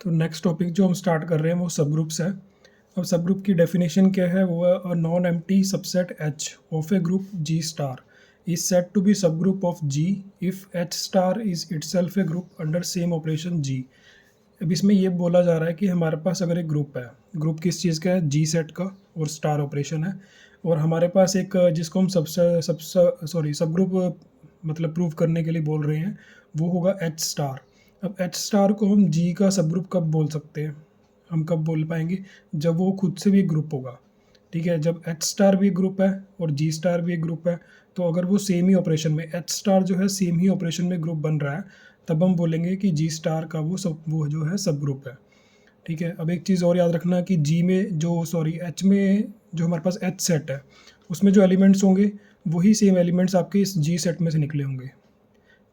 तो next topic जो हम स्टार्ट कर रहे हैं वो सब ग्रुप्स है। अब सब ग्रुप की डेफिनेशन क्या है, वो है a non empty subset H of a group G star is said to be subgroup of G if H star is itself a group under same operation G. अब इसमें ये बोला जा रहा है कि हमारे पास अगर एक ग्रुप है, ग्रुप किस चीज़ का है, जी सेट का, और स्टार ऑपरेशन है, और हमारे पास एक जिसको हम सब ग्रुप मतलब प्रूव करने के लिए बोल रहे हैं, वो होगा एच स्टार। अब एच स्टार को हम जी का सब ग्रुप कब बोल सकते हैं, हम कब बोल पाएंगे, जब वो खुद से भी एक ग्रुप होगा। ठीक है, जब एच स्टार भी एक ग्रुप है और जी स्टार भी एक ग्रुप है, तो अगर वो सेम ही ऑपरेशन में, एच स्टार जो है सेम ही ऑपरेशन में ग्रुप बन रहा है, तब हम बोलेंगे कि जी स्टार का वो जो है सब ग्रुप है। ठीक है, अब एक चीज़ और याद रखना कि जी में जो एच में जो हमारे पास एच सेट है, उसमें जो एलिमेंट्स होंगे वही सेम एलिमेंट्स आपके इस जी सेट में से निकले होंगे।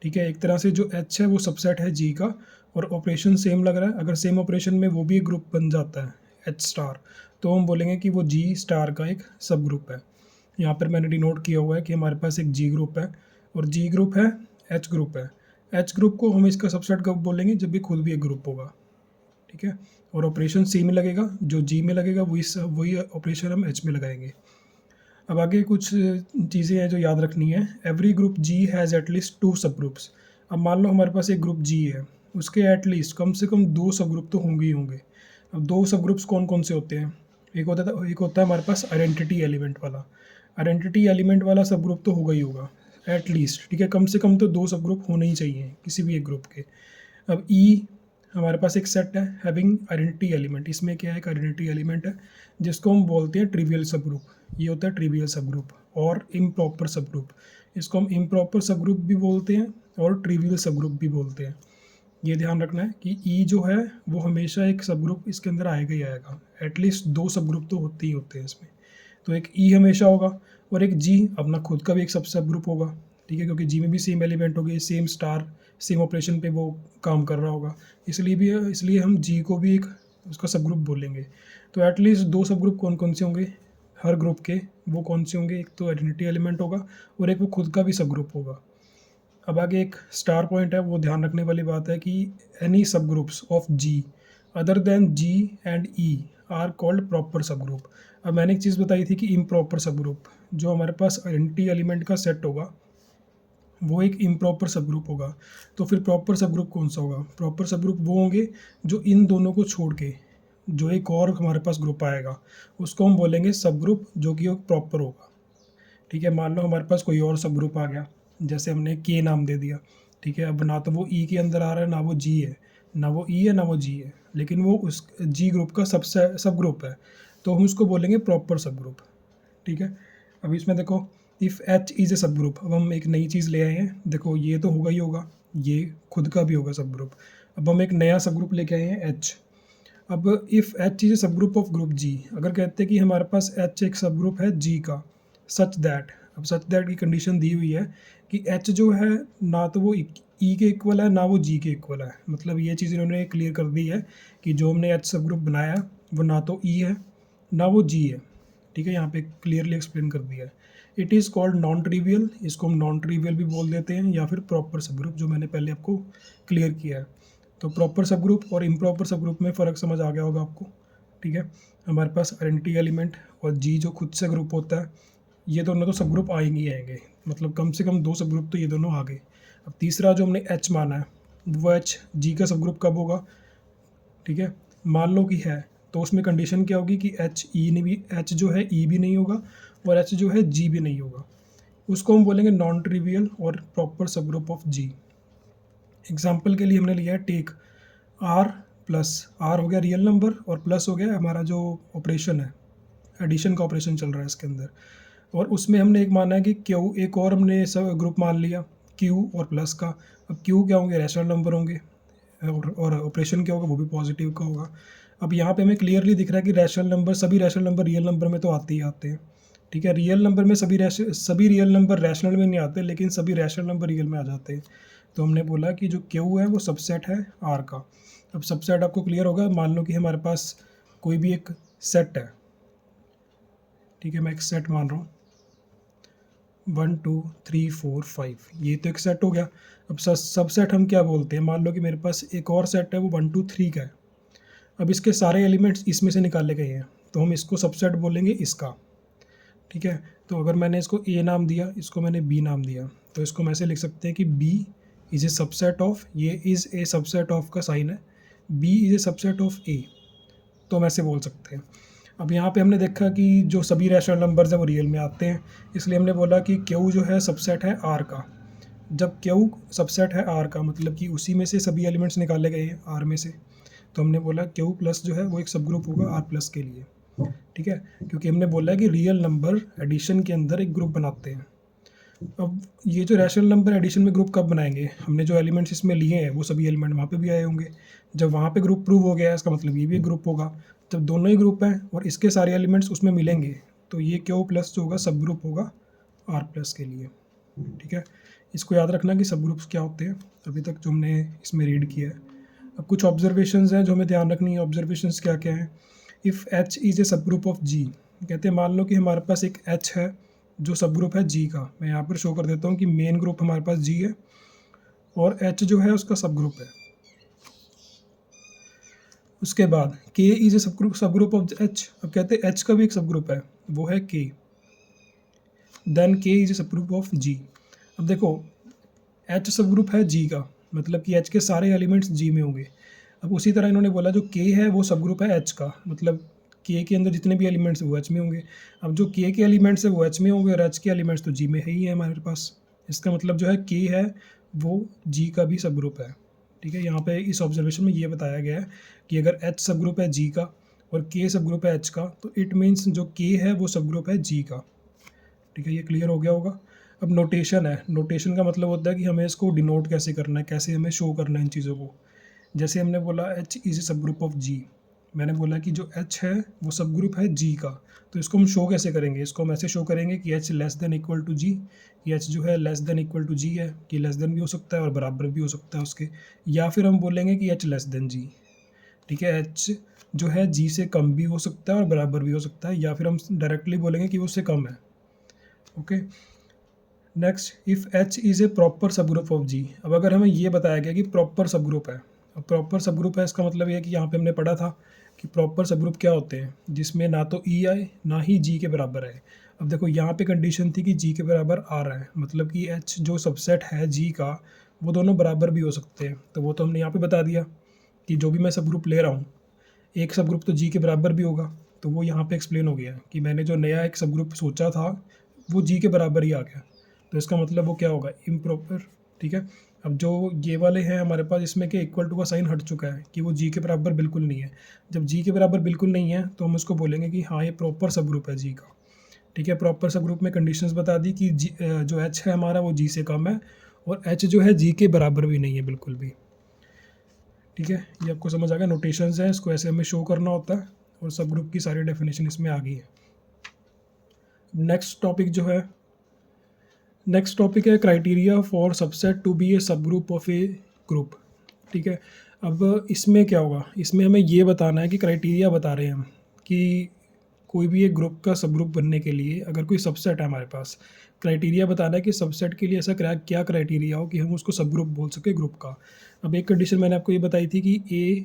ठीक है, एक तरह से जो एच है वो सबसेट है जी का, और ऑपरेशन सेम लग रहा है। अगर सेम ऑपरेशन में वो भी एक ग्रुप बन जाता है एच स्टार, तो हम बोलेंगे कि वो जी स्टार का एक सब ग्रुप है। यहाँ पर मैंने डिनोट किया हुआ है कि हमारे पास एक जी ग्रुप है और जी ग्रुप है, एच ग्रुप है। एच ग्रुप को हम इसका सबसेट कब बोलेंगे, जब भी खुद भी एक ग्रुप होगा। ठीक है, और ऑपरेशन सी में लगेगा, जो जी में लगेगा वही ऑपरेशन हम एच में लगाएंगे। अब आगे कुछ चीज़ें हैं जो याद रखनी है। Every group G has at least 2 सब ग्रुप्स। अब मान लो हमारे पास एक ग्रुप जी है, उसके एटलीस्ट कम से कम 2 सब ग्रुप तो होंगे ही होंगे। अब 2 सब ग्रुप्स कौन कौन से होते हैं, एक होता है हमारे पास आइडेंटिटी एलिमेंट वाला। आइडेंटिटी एलिमेंट वाला सब ग्रुप तो होगा ही होगा एटलीस्ट। ठीक है, कम से कम तो 2 सब ग्रुप होने ही चाहिए किसी भी एक ग्रुप के। अब ई हमारे पास एक सेट है हैविंग आइडेंटिटी एलिमेंट। इसमें क्या है, एक आइडेंटिटी एलिमेंट है जिसको हम बोलते हैं ट्रिवियल सब ग्रुप। ये होता है ट्रिवियल सब ग्रुप और इम्प्रॉपर सब ग्रुप। इसको हम इम्प्रॉपर सब ग्रुप भी बोलते हैं और ट्रिवियल सब ग्रुप भी बोलते हैं। ये ध्यान रखना है कि ई जो है वो हमेशा एक सब ग्रुप इसके अंदर आएगा ही आएगा। एटलीस्ट 2 सब ग्रुप तो होते ही होते हैं इसमें। तो एक ई हमेशा होगा और एक जी अपना खुद का भी एक सब ग्रुप होगा। ठीक है, क्योंकि जी में भी सेम एलिमेंट होगी, सेम स्टार, सेम ऑपरेशन पे वो काम कर रहा होगा, इसलिए हम जी को भी एक उसका सब ग्रुप बोलेंगे। तो एटलीस्ट 2 सब ग्रुप कौन कौन से होंगे हर ग्रुप के, वो कौन से होंगे, एक तो आइडेंटिटी एलिमेंट होगा और एक वो खुद का भी सब ग्रुप होगा। अब आगे एक स्टार पॉइंट है, वो ध्यान रखने वाली बात है कि any subgroups of G other than G and E are called proper subgroup. अब मैंने एक चीज़ बताई थी कि इम्प्रॉपर सब ग्रुप, जो हमारे पास आइडेंटिटी एलिमेंट का सेट होगा वो एक इम्प्रॉपर सब ग्रुप होगा। तो फिर प्रॉपर सब ग्रुप कौन सा होगा, प्रॉपर सब ग्रुप वो होंगे जो इन दोनों को छोड़ के जो एक और हमारे पास ग्रुप आएगा उसको हम बोलेंगे सब ग्रुप, जो कि प्रॉपर होगा। ठीक है, मान लो हमारे पास कोई और सब ग्रुप आ गया, जैसे हमने के नाम दे दिया। ठीक है, अब ना तो वो ई के अंदर आ रहा है, ना वो जी है, ना वो ई है, ना वो जी है, लेकिन वो उस जी ग्रुप का सब ग्रुप है, तो हम उसको बोलेंगे प्रॉपर सब ग्रुप। ठीक है, अब इसमें देखो if H is a subgroup. अब हम एक नई चीज़ ले आए हैं, देखो ये तो होगा ही होगा, ये खुद का भी होगा सब ग्रुप। अब हम एक नया सब ग्रुप लेके आए हैं एच। अब if H is a subgroup of group जी, अगर कहते हैं कि हमारे पास एच एक सब ग्रुप है जी का, सच दैट, अब सच दैट की कंडीशन दी हुई है कि एच जो है ना तो वो ई के इक्वल है ना वो जी के इक्वल है। मतलब ये चीज़ इन्होंने क्लियर कर दी है कि जो हमने एच सब ग्रुप बनाया वो ना तो ई है ना वो जी है। ठीक है, यहाँ पे क्लियरली एक्सप्लेन कर दिया है। It is called non trivial, इसको हम नॉन ट्रिवियल भी बोल देते हैं, या फिर प्रॉपर सब ग्रुप, जो मैंने पहले आपको क्लियर किया है। तो प्रॉपर सब ग्रुप और इम्प्रॉपर सब ग्रुप में फ़र्क समझ आ गया होगा आपको। ठीक है, हमारे पास आइडेंटिटी एलिमेंट और जी जो खुद से ग्रुप होता है, ये दोनों तो सब ग्रुप आएंगे ही आएंगे, मतलब कम से कम 2 सब ग्रुप तो ये दोनों आ गए। अब तीसरा जो हमने एच माना है, वो एच जी का सब ग्रुप कब होगा। ठीक है, मान लो कि है, तो उसमें कंडीशन क्या होगी कि एच ई नहीं भी, एच जो है ई भी नहीं होगा और एच जो है जी भी नहीं होगा। उसको हम बोलेंगे नॉन ट्रिवियल और proper subgroup of ji. Example के लिए हमने लिया है टेक आर प्लस, आर हो गया रियल नंबर और प्लस हो गया हमारा जो ऑपरेशन है, एडिशन का ऑपरेशन चल रहा है इसके अंदर, और उसमें हमने एक माना है कि क्यू, एक और हमने सब ग्रुप मान लिया क्यू और प्लस का। अब क्यू क्या होंगे, रैशनल नंबर होंगे, और ऑपरेशन क्या होगा, वो भी पॉजिटिव का होगा। अब यहाँ पे हमें क्लियरली दिख रहा है कि रैशनल नंबर, सभी रैशनल नंबर रियल नंबर में तो आते ही आते हैं। ठीक है, रियल नंबर में सभी रियल नंबर रैशनल में नहीं आते, लेकिन सभी रैशनल नंबर रियल में आ जाते हैं। तो हमने बोला कि जो क्यू है वो सबसेट है आर का। अब सबसेट आपको क्लियर होगा, मान लो कि हमारे पास कोई भी एक सेट है। ठीक है, मैं एक सेट मान रहा हूँ 1 2 3 4 5, ये तो एक सेट हो गया। अब सबसेट हम क्या बोलते हैं, मान लो कि मेरे पास एक और सेट है वो 1 2 3 का है। अब इसके सारे एलिमेंट्स इसमें से निकाले गए हैं, तो हम इसको सबसेट बोलेंगे इसका, ठीक है। तो अगर मैंने इसको ए नाम दिया, इसको मैंने बी नाम दिया, तो इसको हम ऐसे लिख सकते हैं कि B is a subset of, ये इज़ ए सबसेट ऑफ का साइन है, B is a subset of A, तो हम ऐसे बोल सकते हैं। अब यहाँ पे हमने देखा कि जो सभी रैशनल नंबर्स हैं वो रियल में आते हैं, इसलिए हमने बोला कि क्यू जो है सबसेट है आर का। जब क्यू सबसेट है आर का, मतलब कि उसी में से सभी एलिमेंट्स निकाले गए हैं आर में से, तो हमने बोला क्यू प्लस जो है वो एक सब ग्रुप होगा आर प्लस के लिए, ठीक है। क्योंकि हमने बोला है कि रियल नंबर एडिशन के अंदर एक ग्रुप बनाते हैं। अब ये जो रैशनल नंबर एडिशन में ग्रुप कब बनाएंगे, हमने जो एलिमेंट्स इसमें लिए हैं वो सभी एलिमेंट वहाँ पे भी आए होंगे। जब वहाँ पे ग्रुप प्रूव हो गया है, इसका मतलब ये भी एक ग्रुप होगा। जब दोनों ही ग्रुप हैं और इसके सारे एलिमेंट्स उसमें मिलेंगे, तो ये क्यू प्लस जो होगा सब ग्रुप होगा आर प्लस के लिए, ठीक है। इसको याद रखना कि सब ग्रुप्स क्या होते हैं, अभी तक जो हमने इसमें रीड किया है। अब कुछ ऑब्जर्वेशंस हैं जो हमें ध्यान रखनी है। ऑब्जर्वेशंस क्या क्या हैं? If H is a subgroup of G, कहते हैं मान लो कि हमारे पास एक एच है जो सब ग्रुप है जी का। मैं यहाँ पर शो कर देता हूँ कि मेन ग्रुप हमारे पास जी है और एच जो है उसका सब ग्रुप है। उसके बाद के is a subgroup of H. अब कहते हैं एच का भी एक सब ग्रुप है, वो है के। देन के is a subgroup of जी। अब देखो एच सब ग्रुप है जी का, मतलब कि एच के सारे एलिमेंट्स जी में होंगे। अब उसी तरह इन्होंने बोला जो के है वो सब ग्रुप है एच का, मतलब के के अंदर जितने भी एलिमेंट्स वो एच में होंगे। अब जो के एलिमेंट्स है वो एच में होंगे और एच के एलिमेंट्स तो जी में ही है हमारे पास। इसका मतलब जो है के है वो जी का भी सब ग्रुप है, ठीक है। यहाँ पे इस ऑब्जर्वेशन में ये बताया गया है कि अगर एच सब ग्रुप है जी का और के सब ग्रुप है एच का, तो इट मीन्स जो के है वो सब ग्रुप है जी का, ठीक है। ये क्लियर हो गया होगा। अब नोटेशन है, नोटेशन का मतलब होता है कि हमें इसको डिनोट कैसे करना है, कैसे हमें शो करना है इन चीज़ों को। जैसे हमने बोला H is a subgroup of जी, मैंने बोला कि जो एच है वो सब ग्रुप है जी का, तो इसको हम शो कैसे करेंगे? इसको हम ऐसे शो करेंगे कि H less than equal to G, कि एच जो है less than equal to G है, कि लेस देन भी हो सकता है और बराबर भी हो सकता है उसके, या फिर हम बोलेंगे कि एच लेस देन जी, ठीक है। एच जो है जी से कम भी हो सकता है और बराबर भी हो सकता है, या फिर हम डायरेक्टली बोलेंगे कि वो उससे कम है, okay. Next, if H is A proper subgroup of जी। अब अगर हमें ये बताया गया कि प्रॉपर सब ग्रुप है, अब प्रॉपर सब ग्रुप है इसका मतलब ये है कि यहाँ पे हमने पढ़ा था कि प्रॉपर सब ग्रुप क्या होते हैं, जिसमें ना तो ई आए ना ही जी के बराबर है। अब देखो यहाँ पे कंडीशन थी कि जी के बराबर आ रहा है, मतलब कि एच जो सबसेट है जी का वो दोनों बराबर भी हो सकते हैं। तो वो तो हमने यहाँ पे बता दिया कि जो भी मैं सब ग्रुप ले रहा हूँ एक सब ग्रुप तो जी के बराबर भी होगा, तो वो यहाँ पे एक्सप्लेन हो गया कि मैंने जो नया एक सब ग्रुप सोचा था वो जी के बराबर ही आ गया, तो इसका मतलब वो क्या होगा, इम्प्रॉपर, ठीक है। अब जो ये वाले हैं हमारे पास, इसमें के इक्वल टू का साइन हट चुका है कि वो जी के बराबर बिल्कुल नहीं है। जब जी के बराबर बिल्कुल नहीं है तो हम उसको बोलेंगे कि हाँ ये प्रॉपर सब ग्रुप है जी का, ठीक है। प्रॉपर सब ग्रुप में कंडीशंस बता दी कि जी जो एच है हमारा वो जी से कम है और एच जो है जी के बराबर भी नहीं है बिल्कुल भी, ठीक है। ये आपको समझ आ गया। नोटेशंस हैं, इसको ऐसे हमें शो करना होता है और सब ग्रुप की सारी डेफिनेशन इसमें आ गई है। नेक्स्ट टॉपिक है criteria for subset to be a subgroup of a group, ठीक है। अब इसमें क्या होगा, इसमें हमें ये बताना है कि क्राइटेरिया बता रहे हैं हम कि कोई भी एक ग्रुप का सब ग्रुप बनने के लिए अगर कोई सबसेट है हमारे पास, क्राइटेरिया बताना है कि सबसेट के लिए ऐसा क्या क्राइटेरिया हो कि हम उसको सब ग्रुप बोल सके ग्रुप का। अब एक कंडीशन मैंने आपको ये बताई थी कि ए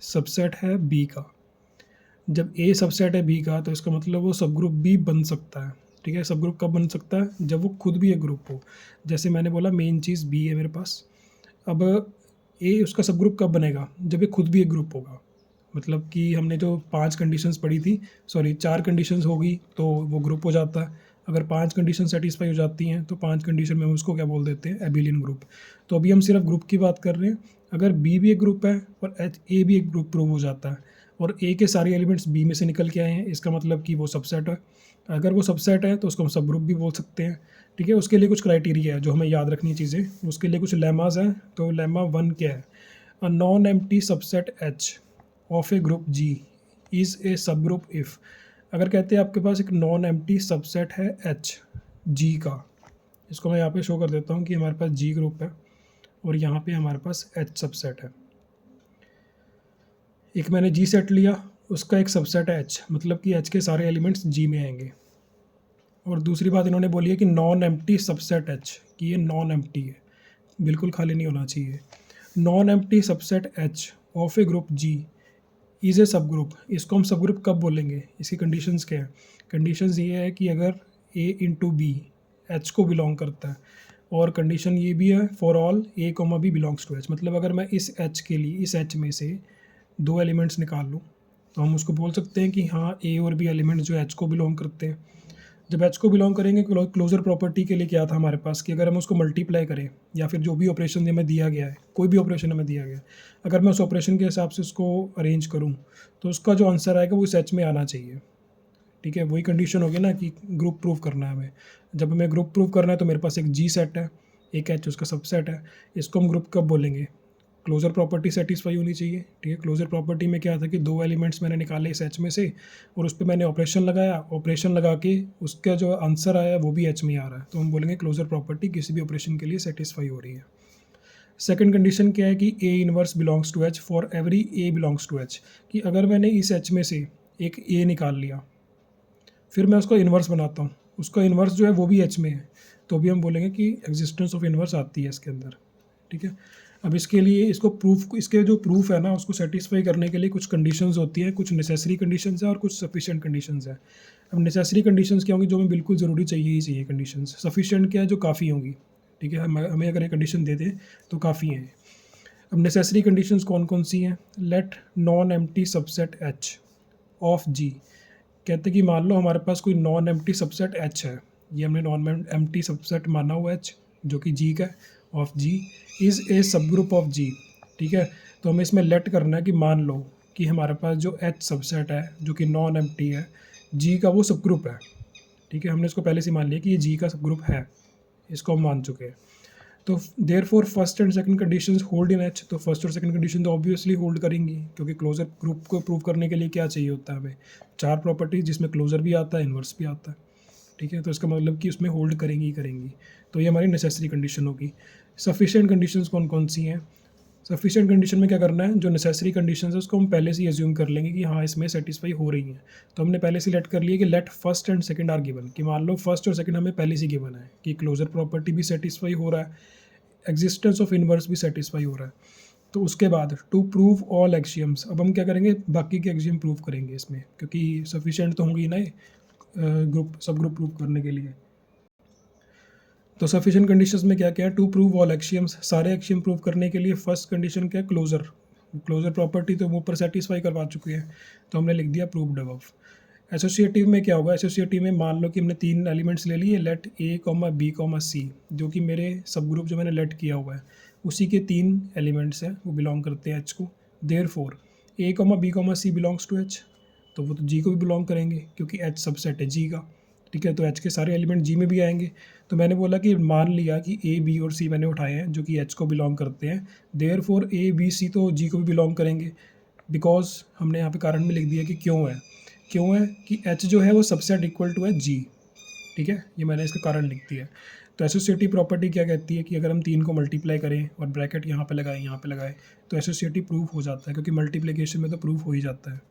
सबसेट है बी का। जब ए सबसेट है बी का तो इसका मतलब वो सब ग्रुप भी बन सकता है, ठीक है। सब ग्रुप कब बन सकता है? जब वो खुद भी एक ग्रुप हो। जैसे मैंने बोला मेन चीज़ बी है मेरे पास, अब ए उसका सब ग्रुप कब बनेगा? जब ये खुद भी एक ग्रुप होगा। मतलब कि हमने जो 5 कंडीशंस पढ़ी थी, सॉरी 4 कंडीशंस होगी तो वो ग्रुप हो जाता है। अगर 5 कंडीशन सेटिस्फाई हो जाती हैं तो 5 कंडीशन में हम उसको क्या बोल देते हैं? Abelian group. तो अभी हम सिर्फ ग्रुप की बात कर रहे हैं। अगर बी भी एक ग्रुप है और एच ए भी एक ग्रुप प्रूव हो जाता है और ए के सारे एलिमेंट्स बी में से निकल के आए हैं, इसका मतलब कि वो सबसेट है। अगर वो सबसेट है तो उसको हम सब ग्रुप भी बोल सकते हैं, ठीक है। उसके लिए कुछ क्राइटेरिया है जो हमें याद रखनी चीज़ें, उसके लिए कुछ लेमाज हैं। तो लेमा 1 क्या है? A non empty subset H of a group G is a subgroup if. अगर कहते हैं आपके पास एक नॉन एम्प्टी सबसेट है एच जी का, इसको मैं यहाँ पे शो कर देता हूँ कि हमारे पास जी ग्रुप है और यहाँ पे हमारे पास एच सबसेट है। एक मैंने जी सेट लिया, उसका एक सबसेट है एच, मतलब कि एच के सारे एलिमेंट्स जी में आएंगे। और दूसरी बात इन्होंने बोली है कि नॉन एम्प्टी सबसेट एच, कि ये नॉन एम्प्टी है, बिल्कुल खाली नहीं होना चाहिए। Non empty subset H of a group G is a subgroup, इसको हम सब ग्रुप कब बोलेंगे, इसकी कंडीशंस क्या है। कंडीशंस ये है कि अगर ए इंटू बी एच को बिलोंग करता है, और कंडीशन ये भी है for all A comma B belongs to H, मतलब अगर मैं इस एच के लिए इस एच में से दो एलिमेंट्स निकाल लूँ तो हम उसको बोल सकते हैं कि हाँ ए और बी एलिमेंट जो एच को बिलोंग करते हैं। जब एच को बिलोंग करेंगे, क्लोजर प्रॉपर्टी के लिए क्या था हमारे पास कि अगर हम उसको मल्टीप्लाई करें या फिर जो भी ऑपरेशन हमें दिया गया है, कोई भी ऑपरेशन हमें दिया गया है, अगर मैं उस ऑपरेशन के हिसाब से उसको अरेंज करूँ तो उसका जो आंसर आएगा वो इस एच में आना चाहिए। ठीक है, वही कंडीशन होगी ना कि ग्रुप प्रूव करना है हमें। जब हमें ग्रुप प्रूव करना है तो मेरे पास एक जी सेट है, एक एच उसका सबसेट है। इसको हम ग्रुप कब बोलेंगे, क्लोजर प्रॉपर्टी सेटिस्फाई होनी चाहिए। ठीक है, क्लोजर प्रॉपर्टी में क्या था कि दो एलिमेंट्स मैंने निकाले इस एच में से और उस पर मैंने ऑपरेशन लगाया, ऑपरेशन लगा के उसका जो आंसर आया वो भी एच में ही आ रहा है, तो हम बोलेंगे क्लोजर प्रॉपर्टी किसी भी ऑपरेशन के लिए सेटिस्फाई हो रही है। सेकंड कंडीशन क्या है कि A inverse belongs to H for every A belongs to H, कि अगर मैंने इस एच में से एक ए निकाल लिया फिर मैं उसका इन्वर्स बनाता हूँ, उसका इन्वर्स जो है वो भी एच में है, तो भी हम बोलेंगे कि एग्जिस्टेंस ऑफ इन्वर्स आती है इसके अंदर। ठीक है, अब इसके लिए इसको प्रूफ, इसके जो प्रूफ है ना उसको सेटिस्फाई करने के लिए कुछ कंडीशंस होती हैं, कुछ नेसेसरी कंडीशंस है और कुछ सफिशिएंट कंडीशंस है। अब नेसेसरी कंडीशंस क्या होंगी, जो हमें बिल्कुल ज़रूरी चाहिए ही चाहिए कंडीशंस। सफिशिएंट क्या है, जो काफ़ी होंगी। ठीक है, हमें अगर ये कंडीशन दे दे तो काफ़ी हैं। अब नेसेसरी कंडीशंस कौन कौन सी हैं, let non empty subset H of G, कहते कि मान लो हमारे पास कोई नॉन एम्प्टी सबसेट एच है, ये हमने नॉन एम्प्टी सबसेट माना हुआ एच जो कि जी का है, of ji is a subgroup of जी। ठीक है, तो हमें इसमें लेट करना है कि मान लो कि हमारे पास जो एच सबसेट है जो कि नॉन एम्प्टी है, जी का वो सब ग्रुप है। ठीक है, हमने इसको पहले से मान लिया कि ये जी का सब ग्रुप है, इसको हम मान चुके हैं। तो therefore first and second conditions hold in H, तो फर्स्ट और सेकंड कंडीशन तो ऑब्वियसली होल्ड करेंगी, क्योंकि क्लोजर ग्रुप को प्रूव करने के लिए क्या चाहिए होता है हमें, चार प्रॉपर्टीज जिसमें क्लोजर भी आता है इन्वर्स भी आता है। ठीक है, तो इसका मतलब कि उसमें होल्ड करेंगी ही करेंगी, तो ये हमारी नेसेसरी कंडीशन होगी। सफिशिएंट कंडीशंस कौन कौन सी हैं, सफिशिएंट कंडीशन में क्या करना है, जो नेसेसरी कंडीशंस है उसको हम पहले से ही एज्यूम कर लेंगे कि हाँ इसमें सेटिस्फाई हो रही हैं। तो हमने पहले से लेट कर लिया कि let first and second are given, कि मान लो फर्स्ट और सेकंड हमें पहले से गिवन है कि क्लोजर प्रॉपर्टी भी सेटिस्फाई हो रहा है, एग्जिस्टेंस ऑफ इन्वर्स भी सेटिस्फाई हो रहा है। तो उसके बाद टू प्रूव ऑल एक्सियम्स, अब हम क्या करेंगे, बाकी के एक्सियम प्रूव करेंगे इसमें, क्योंकि सफिशिएंट तो होंगी ना ग्रुप सब ग्रुप प्रूव करने के लिए। तो सफिशिएंट कंडीशंस में क्या क्या है, टू प्रूव ऑल एक्सियम्स, सारे एक्सियम प्रूव करने के लिए फर्स्ट कंडीशन क्या है, क्लोजर। क्लोजर प्रॉपर्टी तो हम ऊपर सेटिस्फाई करवा चुके हैं, तो हमने लिख दिया प्रूव्ड अबव। एसोसिएटिव में क्या होगा, एसोसिएटिव में मान लो कि हमने तीन एलिमेंट्स ले लिए, late A comma B comma सी, जो कि मेरे सब ग्रुप जो मैंने लेट किया हुआ है उसी के तीन एलिमेंट्स हैं, वो बिलोंग करते हैं एच को। Therefore A comma B comma C belongs to H, तो वो तो जी को भी बिलोंग करेंगे क्योंकि एच सबसेट है जी का। ठीक है, तो एच के सारे एलिमेंट जी में भी आएंगे। तो मैंने बोला कि मान लिया कि ए बी और सी मैंने उठाए हैं जो कि एच को बिलोंग करते हैं, therefore A B C तो जी को भी बिलोंग करेंगे, बिकॉज हमने यहाँ पे कारण में लिख दिया कि क्यों है, क्यों है कि एच जो है वो सबसेट इक्वल टू है जी। ठीक है, ये मैंने इसका कारण लिख दिया है। तो एसोसिएटिव प्रॉपर्टी क्या कहती है कि अगर हम तीन को मल्टीप्लाई करें और ब्रैकेट यहाँ पे लगाएं यहाँ पे लगाएं तो एसोसिएटिव प्रूफ हो जाता है, क्योंकि मल्टीप्लिकेशन में तो प्रूफ हो ही जाता है।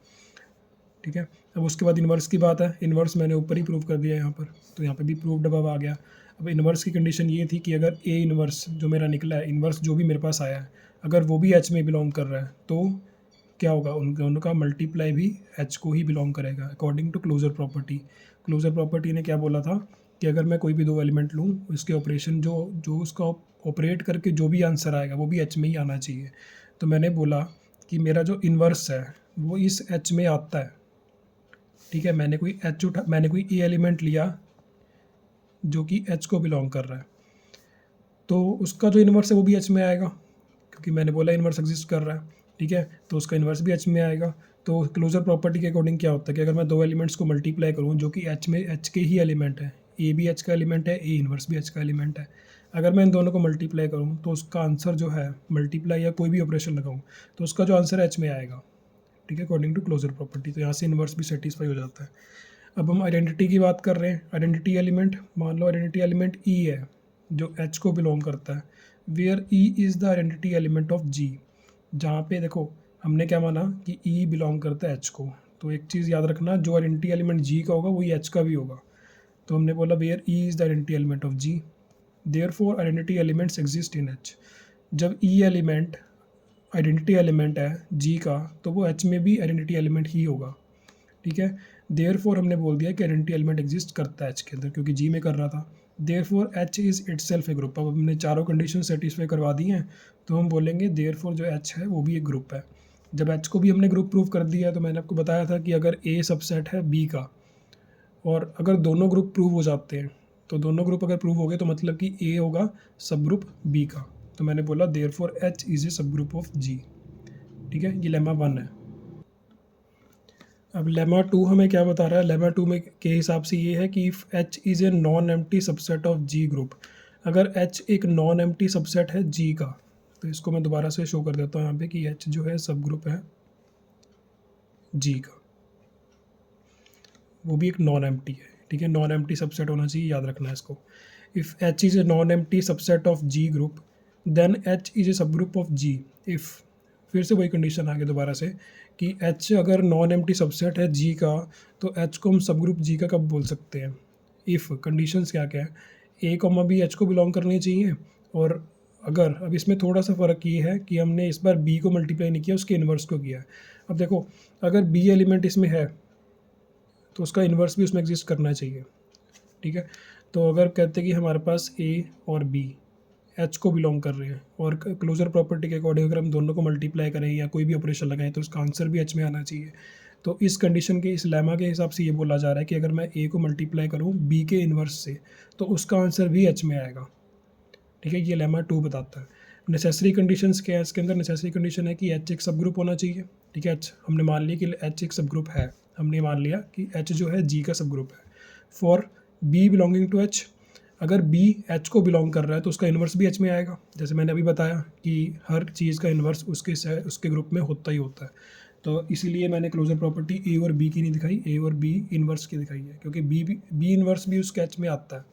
ठीक है, अब उसके बाद इन्वर्स की बात है, इन्वर्स मैंने ऊपर ही प्रूव कर दिया यहाँ पर, तो यहाँ पे भी प्रूव्ड अबव आ गया। अब इन्वर्स की कंडीशन ये थी कि अगर ए इन्वर्स जो मेरा निकला है, इन्वर्स जो भी मेरे पास आया है, अगर वो भी एच में बिलोंग कर रहा है तो क्या होगा, उनका मल्टीप्लाई भी एच को ही बिलोंग करेगा according to closure property. Closure property ने क्या बोला था कि अगर मैं कोई भी दो एलिमेंट लूँ उसके ऑपरेशन जो जो उसका ऑपरेट करके जो भी आंसर आएगा वो भी एच में ही आना चाहिए। तो मैंने बोला कि मेरा जो इन्वर्स है वो इस एच में आता है। ठीक है, मैंने कोई ए एलिमेंट लिया जो कि एच को बिलोंग कर रहा है, तो उसका जो इन्वर्स है वो भी एच में आएगा, क्योंकि मैंने बोला इन्वर्स एग्जिस्ट कर रहा है। ठीक है, तो उसका इन्वर्स भी एच में आएगा। तो क्लोजर प्रॉपर्टी के अकॉर्डिंग क्या होता है कि अगर मैं दो एलिमेंट्स को मल्टीप्लाई करूँ जो कि एच के ही एलिमेंट है, ए भी एच का एलिमेंट है, ए इन्वर्स भी एच का एलिमेंट है, अगर मैं इन दोनों को मल्टीप्लाई करूँ तो उसका आंसर जो है, मल्टीप्लाई या कोई भी ऑपरेशन लगाऊँ तो उसका जो आंसर एच में आएगा। ठीक है, अकॉर्डिंग टू क्लोजर प्रॉपर्टी, तो यहाँ से इन्वर्स भी सेटिस्फाई हो जाता है। अब हम आइडेंटिटी की बात कर रहे हैं, आइडेंटिटी एलिमेंट, मान लो आइडेंटिटी एलिमेंट ई है जो एच को बिलोंग करता है, where E is the identity element of G, जहाँ पे देखो हमने क्या माना कि ई बिलोंग करता है एच को, तो एक चीज़ याद रखना, जो आइडेंटिटी एलिमेंट जी का होगा वही एच का भी होगा। तो हमने बोला where E is the identity element of G, therefore identity elements exist in H. जब ई एलिमेंट आइडेंटिटी एलिमेंट है जी का, तो वो एच में भी आइडेंटिटी एलिमेंट ही होगा, ठीक है। देयरफॉर हमने बोल दिया कि आइडेंटिटी एलिमेंट एग्जिस्ट करता है एच के अंदर, क्योंकि जी में कर रहा था। Therefore H is itself a group. अब हमने चारों कंडीशन सेटिस्फाई करवा दी हैं, तो हम बोलेंगे देयरफॉर जो एच है वो भी एक ग्रुप है। जब एच को भी हमने ग्रुप प्रूव कर दिया, तो मैंने आपको बताया था कि अगर ए सबसेट है बी का, और अगर दोनों ग्रुप प्रूव हो जाते हैं, तो दोनों ग्रुप अगर प्रूव हो गए तो मतलब कि ए होगा सब ग्रुप बी का। तो मैंने बोला therefore H is a subgroup of जी, ठीक है। ये लेमा 1 है। अब लेमा 2 हमें क्या बता रहा है? लेमा 2 में के हिसाब से ये है कि if H is a non empty subset of G group. अगर एच एक नॉन एम्प्टी सबसेट है जी का, तो इसको मैं दोबारा से शो कर देता हूँ यहाँ पे कि एच जो है सब ग्रुप है जी का, वो भी एक नॉन एम्प्टी है, ठीक है। नॉन एम्प्टी सबसेट होना चाहिए, याद रखना है इसको। If H is a non empty subset of G group, then H is a subgroup of ji if, फिर से वही कंडीशन आ गई दोबारा से कि एच अगर नॉन एम्प्टी सबसेट है जी का, तो एच को हम सब ग्रुप जी का कब बोल सकते हैं? इफ़ कंडीशंस क्या क्या है? ए कॉमा बी एच को बिलोंग करनी चाहिए, और अगर, अब इसमें थोड़ा सा फ़र्क ये है कि हमने इस बार बी को मल्टीप्लाई नहीं किया, उसके इन्वर्स को किया है। अब देखो, अगर बी एलिमेंट इसमें है तो उसका इन्वर्स भी उसमें एग्जिस्ट करना चाहिए, ठीक है। तो अगर कहते हैं कि हमारे पास ए और बी एच को बिलोंग कर रहे हैं, और क्लोजर प्रॉपर्टी के अकॉर्डिंग अगर हम दोनों को मल्टीप्लाई करें या कोई भी ऑपरेशन लगाएं, तो उसका आंसर भी एच में आना चाहिए। तो इस कंडीशन के, इस लेमा के हिसाब से ये बोला जा रहा है कि अगर मैं ए को मल्टीप्लाई करूँ बी के इन्वर्स से, तो उसका आंसर भी एच में आएगा, ठीक है। ये लेमा 2 बताता है। नेसेसरी कंडीशंस क्या है इसके अंदर? नेसेसरी कंडीशन है कि एच एक सब ग्रुप होना चाहिए, ठीक है। एच हमने मान लिया कि एच एक सब ग्रुप है, हमने मान लिया कि एच जो है जी का सब ग्रुप है। For B belonging to H, अगर बी एच को बिलोंग कर रहा है तो उसका इन्वर्स भी एच में आएगा। जैसे मैंने अभी बताया कि हर चीज़ का इन्वर्स उसके ग्रुप में होता ही होता है। तो इसीलिए मैंने क्लोजर प्रॉपर्टी ए और बी की नहीं दिखाई, ए और बी इन्वर्स की दिखाई है, क्योंकि बी इन्वर्स भी उसके एच में आता है।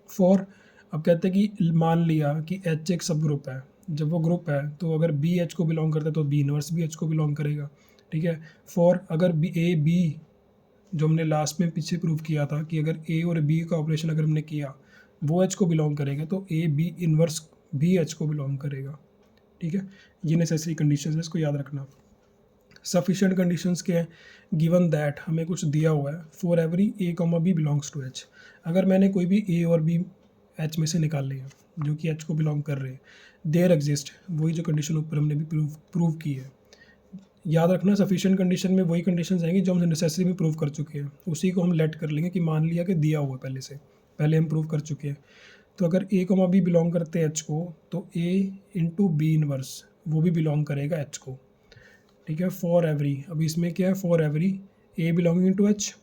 फॉर, अब कहते हैं कि मान लिया कि एच एक सब ग्रुप है, जब वो ग्रुप है तो अगर बी एच को बिलोंग करता है तो बी इन्वर्स भी एच को बिलोंग करेगा, ठीक है। फॉर अगर बी जो हमने लास्ट में पीछे प्रूव किया था कि अगर ए और बी का ऑपरेशन अगर हमने किया वो एच को बिलोंग करेगा, तो ए बी इन्वर्स भी एच को बिलोंग करेगा, ठीक है। ये नेसेसरी कंडीशंस है, इसको याद रखना। सफिशिएंट कंडीशंस क्या है? गिवन दैट, हमें कुछ दिया हुआ है, for every A comma B belongs to H. अगर मैंने कोई भी ए और बी एच में से निकाल लिया जो कि एच को बिलोंग कर रहे हैं, देयर एग्जिस्ट, वही जो कंडीशन ऊपर हमने भी प्रूव की है। याद रखना, सफिशिएंट कंडीशन में वही कंडीशंस आएंगी जो हम नेसेसरी में प्रूव कर चुके हैं, उसी को हम लेट कर लेंगे कि मान लिया कि दिया हुआ पहले से, पहले हम प्रूव कर चुके हैं। तो अगर ए कॉमा बी बिलोंग करते हैं एच को, तो ए इंटू बी इनवर्स वो भी बिलोंग करेगा एच को, ठीक है। फॉर एवरी, अब इसमें क्या है? For every A belonging to H.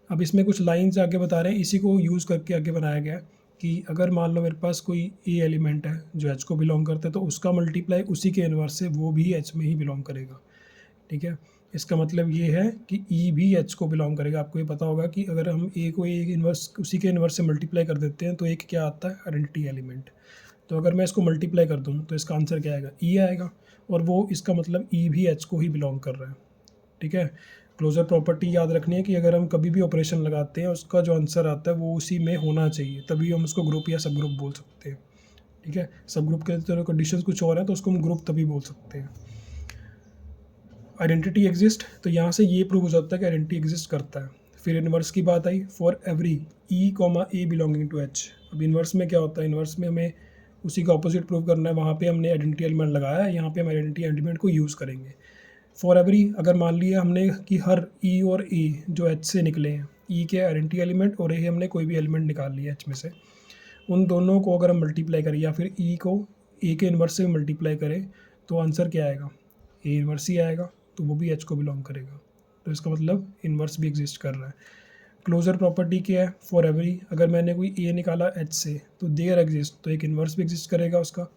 अब इसमें कुछ लाइंस आगे बता रहे हैं, इसी को यूज़ करके आगे बनाया गया कि अगर मान लो मेरे पास कोई ए एलिमेंट है जो एच को बिलोंग करता है, तो उसका मल्टीप्लाई उसी के इन्वर्स से वो भी एच में ही बिलोंग करेगा, ठीक है। इसका मतलब ये है कि ई भी एच को बिलोंग करेगा। आपको ये पता होगा कि अगर हम ए को एक इन्वर्स उसी के इन्वर्स से मल्टीप्लाई कर देते हैं तो एक क्या आता है? Identity element. तो अगर मैं इसको मल्टीप्लाई कर दूँ तो इसका आंसर क्या आएगा? ई आएगा, और वो इसका मतलब ई भी एच को ही बिलोंग कर रहा है, ठीक है। क्लोजर प्रॉपर्टी याद रखनी है कि अगर हम कभी भी ऑपरेशन लगाते हैं उसका जो आंसर आता है वो उसी में होना चाहिए, तभी हम उसको ग्रुप या सब ग्रुप बोल सकते हैं, ठीक है। सब ग्रुप के तो कंडीशंस कुछ और हैं, तो उसको हम ग्रुप तभी बोल सकते हैं। आइडेंटिटी एग्जिस्ट, तो यहाँ से ये प्रूव हो जाता है कि आइडेंटिटी एग्जिस्ट करता है। फिर इन्वर्स की बात आई, for every E comma A belonging to H. अब इन्वर्स में क्या होता है? इन्वर्स में हमें उसी का ऑपोजिट प्रूव करना है, वहाँ पे हमने आइडेंटिटी एलिमेंट लगाया है, यहाँ पे हम आइडेंटिटी एलिमेंट को यूज़ करेंगे। फॉर एवरी, अगर मान लिया हमने कि हर ई और ए जो एच से निकले हैं, ई के आइडेंटिटी एलिमेंट और ए हमने कोई भी एलिमेंट निकाल लिया एच में से, उन दोनों को अगर हम मल्टीप्लाई करें या फिर ई को ए के इन्वर्स से मल्टीप्लाई करें, तो आंसर क्या आएगा? ए इन्वर्स ही आएगा, तो वो भी एच को बिलोंग करेगा। तो इसका मतलब इन्वर्स भी एग्जिस्ट कर रहा है। क्लोजर प्रॉपर्टी क्या है? फॉर एवरी, अगर मैंने कोई ए निकाला एच से तो देयर एग्जिस्ट, तो एक इन्वर्स भी एग्जिस्ट करेगा उसका।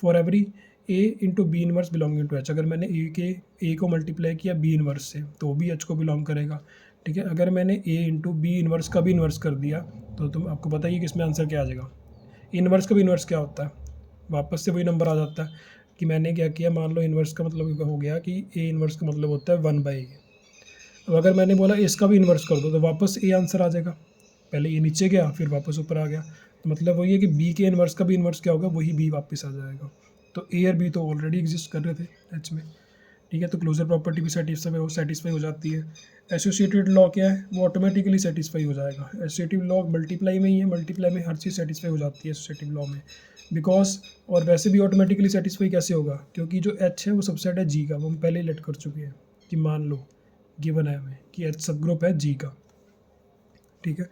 For every A into B inverse belonging to H, अगर मैंने ए को मल्टीप्लाई किया बी इन्वर्स से तो भी एच को बिलोंग करेगा, ठीक है। अगर मैंने ए इंटू बी इन्वर्स का भी इन्वर्स कर दिया तो तुम आपको पता ही कि इसमें आंसर क्या आ जाएगा। इन्वर्स का भी इन्वर्स क्या होता है? वापस से वही नंबर आ जाता है कि मैंने क्या किया, मान लो इन्वर्स का मतलब हो गया कि ए इन्वर्स का मतलब होता है 1/a। अब अगर मैंने बोला इसका भी इन्वर्स कर दो तो वापस ए आंसर आ जाएगा, पहले ये नीचे गया फिर वापस ऊपर आ गया, तो मतलब वही है कि बी के इन्वर्स का भी इन्वर्स क्या होगा? वही बी वापस आ जाएगा। तो ए और बी तो ऑलरेडी एग्जिस्ट कर रहे थे एच में, ठीक है। तो क्लोजर प्रॉपर्टी भी सेटिस्फाई हो जाती है। एसोसिएटेड लॉ क्या है, वो ऑटोमेटिकली सेटिस्फाई हो जाएगा। एसोसिएटिव लॉ मल्टीप्लाई में ही है, मल्टीप्लाई में हर चीज़ सेटिस्फाई हो जाती है एसोसिएटिव लॉ में, बिकॉज और वैसे भी ऑटोमेटिकली सेटिस्फाई कैसे होगा, क्योंकि जो एच है वो सबसेट है जी का, वो हम पहले ही लेट कर चुके हैं कि मान लो गिवन है हमें कि एच सब ग्रुप है जी का, ठीक है।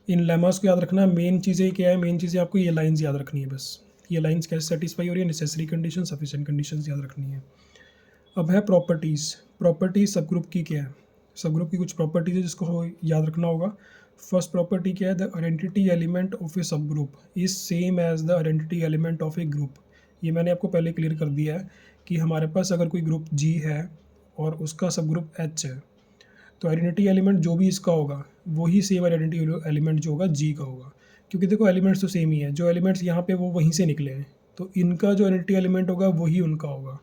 इन लेमास को याद रखना, मेन चीज़ें क्या है, मेन चीज़ें आपको ये लाइंस याद रखनी है बस, ये लाइंस कैसे सेटिस्फाई हो रही है, नेसेसरी कंडीशन, सफिशिएंट कंडीशंस याद रखनी है। अब है प्रॉपर्टीज़। प्रॉपर्टीज सब ग्रुप की क्या है, सब ग्रुप की कुछ प्रॉपर्टीज है जिसको याद रखना होगा। फर्स्ट प्रॉपर्टी क्या है, the identity element of a subgroup is same as the identity element of a group. ये मैंने आपको पहले क्लियर कर दिया है कि हमारे पास अगर कोई ग्रुप जी है और उसका सब ग्रुप एच है, तो आइडेंटिटी एलिमेंट जो भी इसका होगा वही सेम आइडेंटिटी एलिमेंट जो होगा जी का होगा, क्योंकि देखो एलिमेंट्स तो सेम ही है, जो एलिमेंट्स यहाँ पे वो वहीं से निकले हैं, तो इनका जो आइडेंटिटी एलिमेंट होगा वही उनका होगा,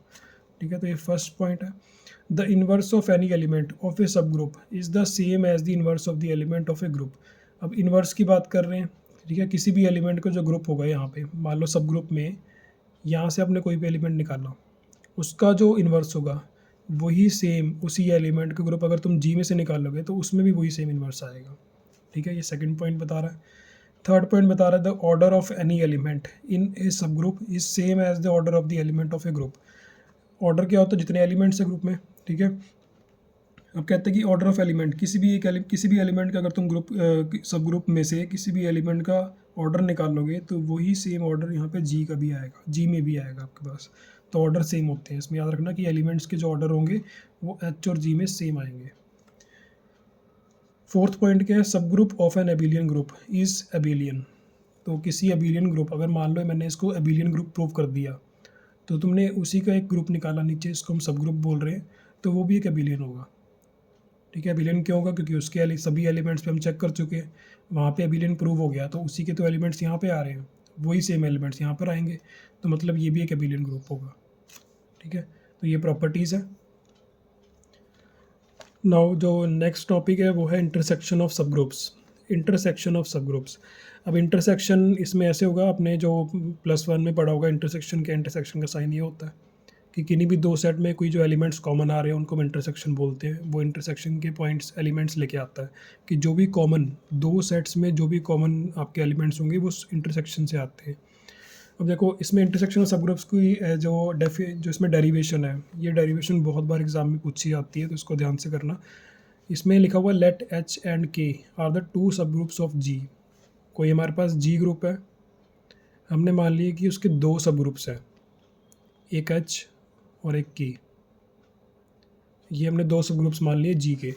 ठीक है। तो ये फर्स्ट पॉइंट है। The inverse of any element of a subgroup is the same as the inverse of the element of a group. अब इन्वर्स की बात कर रहे हैं, ठीक है। किसी भी एलिमेंट को जो ग्रुप होगा यहाँ पे, मान लो सब ग्रुप में यहाँ से आपने कोई भी एलिमेंट निकाला, उसका जो इन्वर्स होगा वही सेम उसी एलिमेंट का ग्रुप अगर तुम जी में से निकालोगे तो उसमें भी वही सेम इन्वर्स आएगा, ठीक है। ये सेकंड पॉइंट बता रहा है। थर्ड पॉइंट बता रहा है, the order of any element in a subgroup is same as the order of the element of a group. Order क्या होता है, जितने एलिमेंट्स है ग्रुप में, ठीक है। अब कहते हैं कि ऑर्डर ऑफ एलिमेंट, किसी भी एलिमेंट का अगर तुम सब ग्रुप में से किसी भी एलिमेंट का ऑर्डर निकालोगे तो वही सेम ऑर्डर यहाँ पे जी का भी आएगा, जी में भी आएगा आपके पास। तो ऑर्डर सेम होते हैं, इसमें याद रखना कि एलिमेंट्स के जो ऑर्डर होंगे वो एच और जी में सेम आएंगे। फोर्थ पॉइंट क्या है, subgroup of an abelian group is abelian. तो किसी एबिलियन ग्रुप, अगर मान लो मैंने इसको एबिलियन ग्रुप प्रूव कर दिया, तो तुमने उसी का एक ग्रुप निकाला नीचे, इसको हम सब ग्रुप बोल रहे हैं, तो वो भी एक एबिलियन होगा, ठीक है। एबिलियन क्यों होगा, क्योंकि उसके सभी एलिमेंट्स पे हम चेक कर चुके हैं, वहाँ पे एबिलियन प्रूव हो गया, तो उसी के तो एलिमेंट्स यहाँ पे आ रहे हैं, वही सेम एलिमेंट्स यहाँ पर आएंगे, तो मतलब ये भी एक एबिलियन ग्रुप होगा, ठीक है। तो ये प्रॉपर्टीज़ है। नाउ जो नेक्स्ट टॉपिक है वो है इंटरसेक्शन ऑफ सब ग्रुप्स। इंटरसेक्शन ऑफ सब ग्रुप्स। अब इंटरसेक्शन इसमें ऐसे होगा, आपने जो +1 में पढ़ा होगा इंटरसेक्शन का साइन ये होता है कि किन्हीं भी दो सेट में कोई जो एलिमेंट्स कॉमन आ रहे हैं उनको हम इंटरसेक्शन बोलते हैं। वो इंटरसेक्शन के पॉइंट्स एलिमेंट्स लेके आता है कि जो भी कॉमन दो सेट्स में जो भी कॉमन आपके एलिमेंट्स होंगे वो इंटरसेक्शन से आते हैं। अब देखो इसमें इंटरसेक्शन सब ग्रुप्स की जो इसमें डेरिवेशन है, ये डेरिवेशन बहुत बार एग्जाम में पूछी जाती है, तो इसको ध्यान से करना। इसमें लिखा हुआ late H and K are the two सब ग्रुप्स ऑफ जी। कोई हमारे पास जी ग्रुप है, हमने मान लिया कि उसके दो सब ग्रुप्स हैं, एक एच और एक के। ये हमने दो सब ग्रुप्स मान लिए जी के।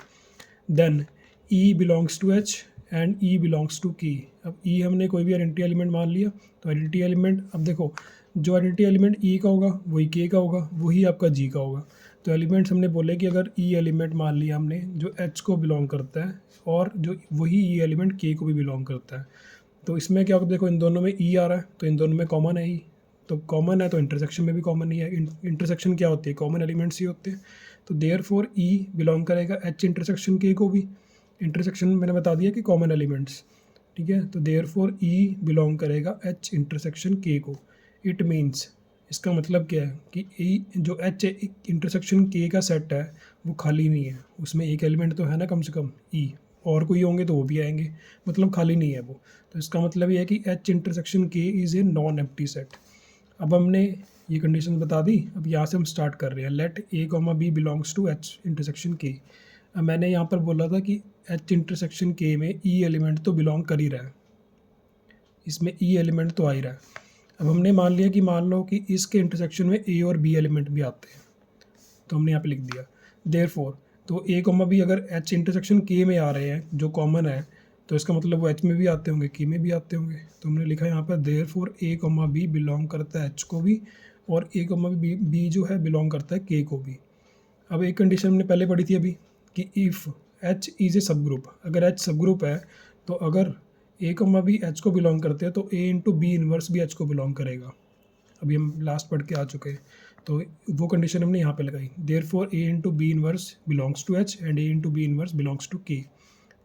Then E belongs to H and E belongs to K. अब ई हमने कोई भी आइडेंटिटी एलिमेंट मान लिया, तो आइडेंटिटी एलिमेंट, अब देखो जो आइडेंटिटी एलिमेंट ई का होगा वही के का होगा, वही आपका जी का होगा। तो एलिमेंट्स हमने बोले कि अगर ई एलिमेंट मान लिया हमने जो एच को बिलोंग करता है और जो वही ई एलिमेंट के को भी बिलोंग करता है, तो इसमें क्या होगा, देखो इन दोनों में ई आ रहा है तो इन दोनों में कॉमन है ई, तो कॉमन है तो इंटरसेक्शन में भी कॉमन ही है। इंटरसेक्शन क्या होती है, कॉमन एलिमेंट्स ही होते हैं। तो देयरफॉर ई बिलोंग करेगा एच इंटरसेक्शन के को भी। इंटरसेक्शन मैंने बता दिया कि कॉमन एलिमेंट्स, ठीक है। तो देयरफॉर ई बिलोंग करेगा एच इंटरसेक्शन के को। इट मीन्स, इसका मतलब क्या है कि ई जो एच इंटरसेक्शन के का सेट है वो खाली नहीं है, उसमें एक एलिमेंट तो है ना कम से कम ई, और कोई होंगे तो वो भी आएंगे, मतलब खाली नहीं है वो। तो इसका मतलब ये है कि एच इंटरसेक्शन के is a non empty set. अब हमने ये कंडीशन बता दी, अब यहाँ से हम स्टार्ट कर रहे हैं। Let A comma B belongs to H intersection K. अब मैंने यहाँ पर बोला था कि एच इंटरसेक्शन के में ई एलिमेंट तो बिलोंग कर ही रहा है, इसमें ई एलिमेंट तो आ ही रहा है। अब हमने मान लिया कि मान लो कि इसके इंटरसेक्शन में ए और बी एलिमेंट भी आते हैं, तो हमने यहाँ पे लिख दिया देयरफॉर। तो ए कॉमा बी अगर एच इंटरसेक्शन के में आ रहे हैं जो कॉमन है, तो इसका मतलब वो एच में भी आते होंगे, के में भी आते होंगे। तो हमने लिखा यहाँ पर देयरफॉर ए कॉमा बी बिलोंग करता है एच को भी, और ए कॉमा बी जो है बिलोंग करता है के को भी। अब एक कंडीशन हमने पहले पढ़ी थी अभी कि इफ़ एच इज़ ए सब ग्रुप, अगर एच सब ग्रुप है तो अगर ए कॉमा बी एच को बिलोंग करते हैं तो ए इंटू बी इन्वर्स भी एच को बिलोंग करेगा। अभी हम लास्ट पढ़ के आ चुके हैं, तो वो कंडीशन हमने यहाँ पे लगाई। Therefore A into B inverse belongs to H and A into B inverse belongs to K.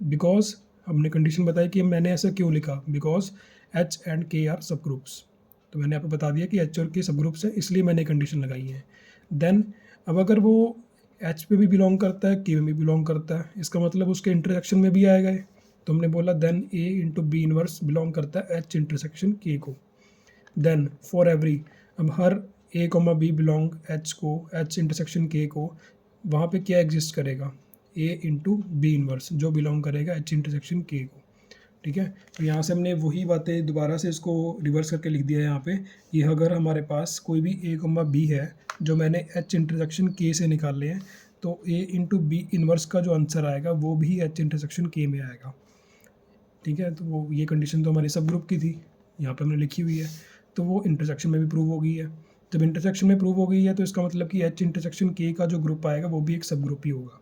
Because हमने कंडीशन बताई कि मैंने ऐसा क्यों लिखा, because H and K are subgroups. तो मैंने यहाँ पे बता दिया कि एच और के सब ग्रुप्स हैं, इसलिए मैंने कंडीशन लगाई है। देन अब अगर वो एच पे भी बिलोंग करता है, के में भी बिलोंग करता है, इसका मतलब उसके इंटरसेक्शन में भी आएगा ये। तो हमने बोला देन ए इंटू बी इनवर्स बिलोंग करता है एच इंटरसेक्शन के को। देन फॉर एवरी, अब हर ए कोमा बी बिलोंग एच को, एच इंटरसेक्शन के को, वहाँ पे क्या एग्जिस्ट करेगा, ए इंटू बी इनवर्स जो बिलोंग करेगा एच इंटरसेक्शन के को। ठीक है, तो यहाँ से हमने वही बातें दोबारा से इसको रिवर्स करके लिख दिया है यहाँ पे। ये अगर हमारे पास कोई भी ए कोमा बी है जो मैंने एच इंटरसेक्शन के से निकाले हैं, तो ए इंटू बी इनवर्स का जो आंसर आएगा वो भी एच इंटरसेक्शन के में आएगा। ठीक है, तो वो ये कंडीशन तो हमारे सब ग्रुप की थी, यहाँ पे हमने लिखी हुई है, तो वो इंटरसेक्शन में भी प्रूव हो गई है। जब इंटरसेक्शन में प्रूव हो गई है तो इसका मतलब कि एच इंटरसेक्शन के का जो ग्रुप आएगा वो भी एक सब ग्रुप ही होगा।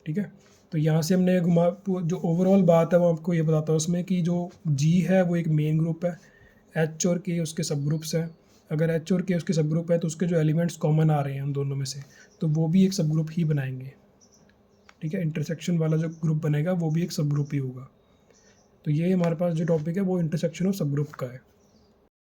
ठीक है, तो यहाँ से हमने जो ओवरऑल बात है वो आपको ये बताता हूँ उसमें कि जो जी है वो एक मेन ग्रुप है, एच और के उसके सब ग्रुप्स हैं। अगर एच और के उसके सब ग्रुप है तो उसके जो एलिमेंट्स कॉमन आ रहे हैं उन दोनों में से, तो वो भी एक सब ग्रुप ही बनाएंगे। ठीक है, इंटरसेक्शन वाला जो ग्रुप बनेगा वो भी एक सब ग्रुप ही होगा। तो ये हमारे पास जो टॉपिक है वो इंटरसेक्शन ऑफ सब ग्रुप का है।